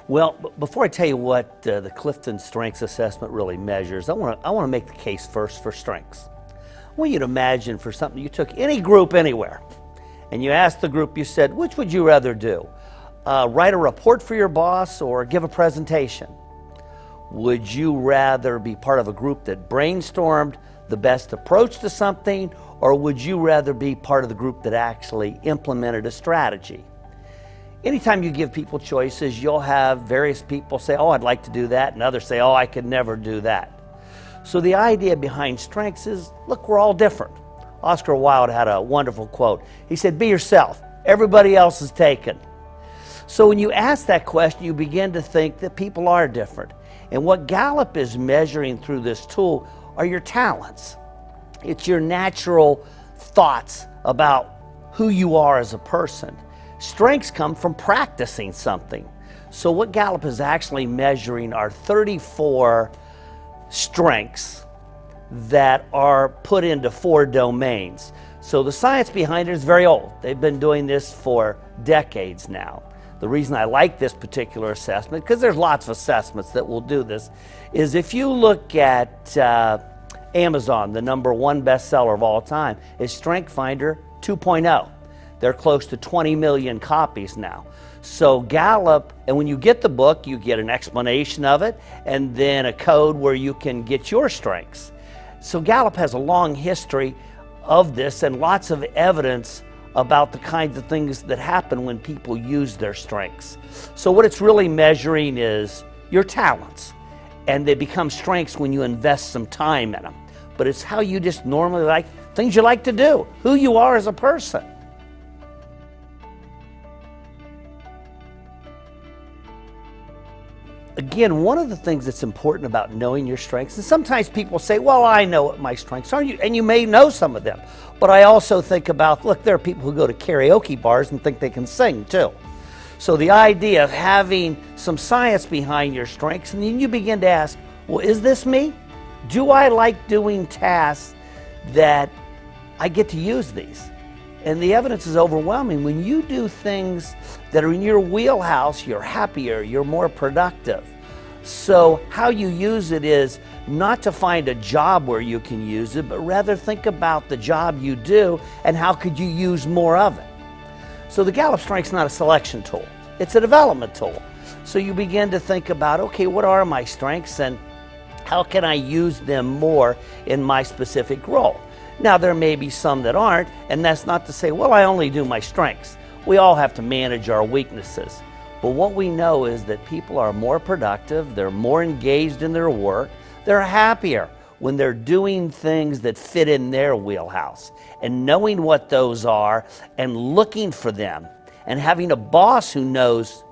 Well, before I tell you what the Clifton Strengths Assessment really measures, I want to make the case first for strengths. I want you to imagine for something, you took any group anywhere, and you asked the group, you said, which would you rather do? Write a report for your boss or give a presentation? Would you rather be part of a group that brainstormed the best approach to something, or would you rather be part of the group that actually implemented a strategy? Anytime you give people choices, you'll have various people say, oh, I'd like to do that, and others say, oh, I could never do that. So the idea behind strengths is, look, we're all different. Oscar Wilde had a wonderful quote. He said, be yourself. Everybody else is taken. So when you ask that question, you begin to think that people are different. And what Gallup is measuring through this tool are your talents. It's your natural thoughts about who you are as a person. Strengths come from practicing something. So what Gallup is actually measuring are 34 strengths that are put into 4 domains. So the science behind it is very old. They've been doing this for decades now. The reason I like this particular assessment, because there's lots of assessments that will do this, is if you look at Amazon, the #1 bestseller of all time is Strength Finder 2.0. They're close to 20 million copies now. So Gallup, and when you get the book, you get an explanation of it and then a code where you can get your strengths. So Gallup has a long history of this and lots of evidence about the kinds of things that happen when people use their strengths. So what it's really measuring is your talents, and they become strengths when you invest some time in them. But it's how you just normally like, things you like to do, who you are as a person. Again, one of the things that's important about knowing your strengths, and sometimes people say, well, I know what my strengths are, and you may know some of them. But I also think about, look, there are people who go to karaoke bars and think they can sing too. So the idea of having some science behind your strengths, and then you begin to ask, well, is this me? Do I like doing tasks that I get to use these? And the evidence is overwhelming. When you do things that are in your wheelhouse, you're happier, you're more productive. So how you use it is not to find a job where you can use it, but rather think about the job you do and how could you use more of it. So the Gallup Strengths is not a selection tool, it's a development tool. So you begin to think about, okay, what are my strengths and how can I use them more in my specific role? Now, there may be some that aren't, and that's not to say, well, I only do my strengths. We all have to manage our weaknesses. But what we know is that people are more productive, they're more engaged in their work, they're happier when they're doing things that fit in their wheelhouse. And knowing what those are and looking for them and having a boss who knows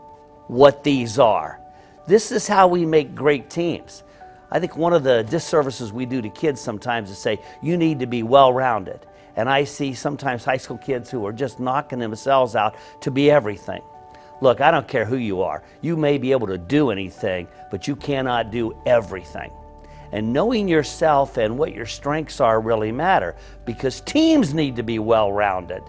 what these are. This is how we make great teams. I think one of the disservices we do to kids sometimes is say, you need to be well-rounded. And I see sometimes high school kids who are just knocking themselves out to be everything. Look, I don't care who you are. You may be able to do anything, but you cannot do everything. And knowing yourself and what your strengths are really matter, because teams need to be well-rounded.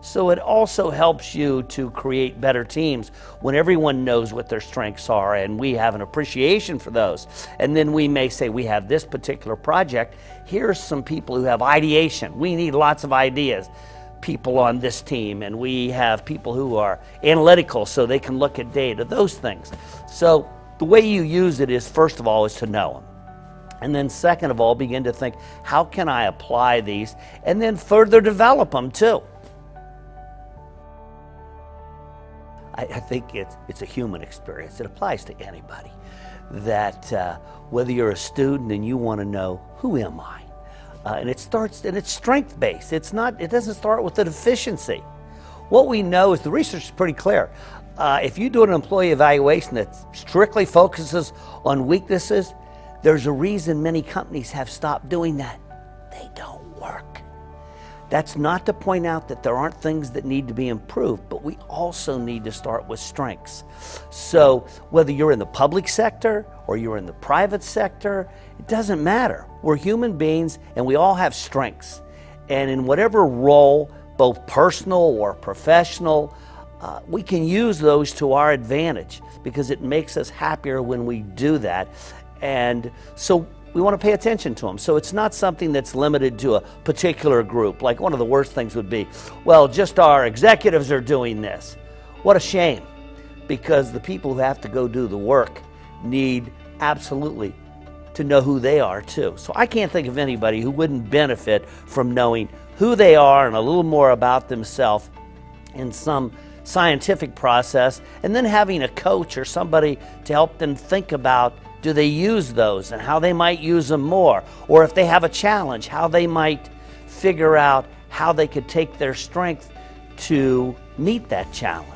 So it also helps you to create better teams when everyone knows what their strengths are and we have an appreciation for those. And then we may say, we have this particular project. Here's some people who have ideation. We need lots of ideas, people on this team. And we have people who are analytical so they can look at data, those things. So the way you use it is, first of all, is to know them. And then second of all, begin to think, how can I apply these? And then further develop them too. I think it's a human experience. It applies to anybody. That whether you're a student and you want to know, who am I? And it starts, and it's strength-based. It doesn't start with a deficiency. What we know is the research is pretty clear. If you do an employee evaluation that strictly focuses on weaknesses, there's a reason many companies have stopped doing that. They don't work. That's not to point out that there aren't things that need to be improved, but we also need to start with strengths. So whether you're in the public sector or you're in the private sector, it doesn't matter. We're human beings and we all have strengths. And in whatever role, both personal or professional, we can use those to our advantage because it makes us happier when we do that. And so we want to pay attention to them. So it's not something that's limited to a particular group. Like one of the worst things would be, well, just our executives are doing this. What a shame, because the people who have to go do the work need absolutely to know who they are too. So I can't think of anybody who wouldn't benefit from knowing who they are and a little more about themselves in some scientific process, and then having a coach or somebody to help them think about, do they use those and how they might use them more, or if they have a challenge, how they might figure out how they could take their strength to meet that challenge.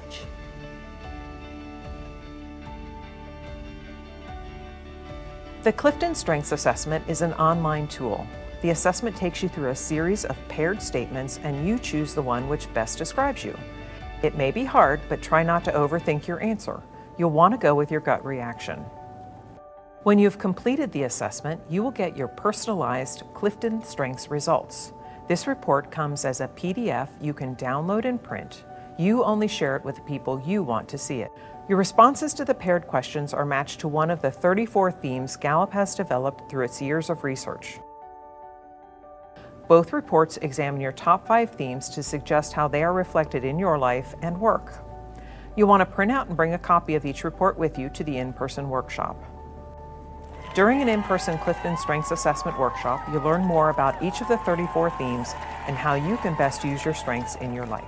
The Clifton Strengths Assessment is an online tool. The assessment takes you through a series of paired statements, and you choose the one which best describes you. It may be hard, but try not to overthink your answer. You'll want to go with your gut reaction. When you've completed the assessment, you will get your personalized Clifton Strengths results. This report comes as a PDF you can download and print. You only share it with the people you want to see it. Your responses to the paired questions are matched to one of the 34 themes Gallup has developed through its years of research. Both reports examine your top 5 themes to suggest how they are reflected in your life and work. You'll want to print out and bring a copy of each report with you to the in-person workshop. During an in-person Clifton Strengths Assessment workshop, you'll learn more about each of the 34 themes and how you can best use your strengths in your life.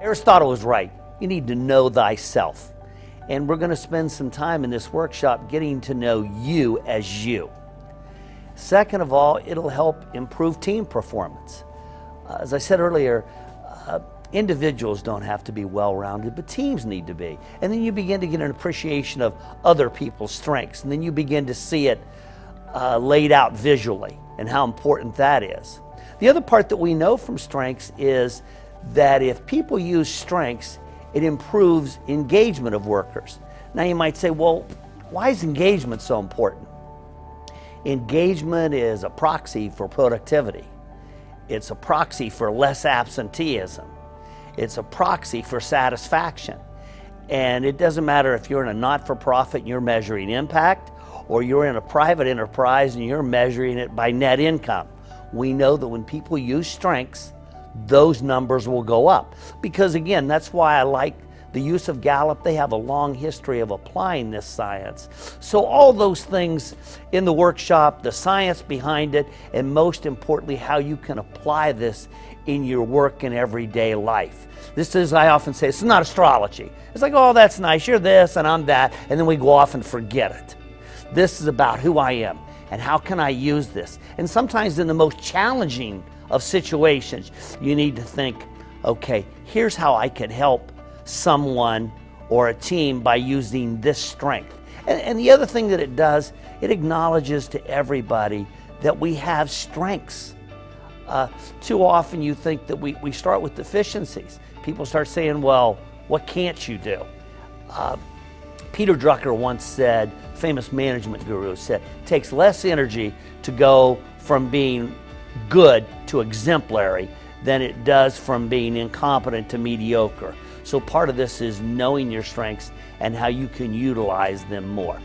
Aristotle was right. You need to know thyself. And we're going to spend some time in this workshop getting to know you as you. Second of all, it'll help improve team performance. As I said earlier, individuals don't have to be well-rounded, but teams need to be. And then you begin to get an appreciation of other people's strengths, and then you begin to see it laid out visually and how important that is. The other part that we know from strengths is that if people use strengths, it improves engagement of workers. Now you might say, well, why is engagement so important? Engagement is a proxy for productivity. It's a proxy for less absenteeism. It's a proxy for satisfaction. And it doesn't matter if you're in a not-for-profit and you're measuring impact, or you're in a private enterprise and you're measuring it by net income. We know that when people use strengths, those numbers will go up. Because again, that's why I like the use of Gallup. They have a long history of applying this science. So all those things in the workshop, the science behind it, and most importantly, how you can apply this in your work and everyday life. This is, I often say, it's not astrology. It's like, oh, that's nice, you're this and I'm that, and then we go off and forget it. This is about who I am and how can I use this. And sometimes in the most challenging of situations, you need to think, okay, here's how I can help someone or a team by using this strength. And the other thing that it does, it acknowledges to everybody that we have strengths. Too often you think that we start with deficiencies. People start saying, well, what can't you do? Peter Drucker once said, famous management guru said, it takes less energy to go from being good to exemplary than it does from being incompetent to mediocre. So part of this is knowing your strengths and how you can utilize them more.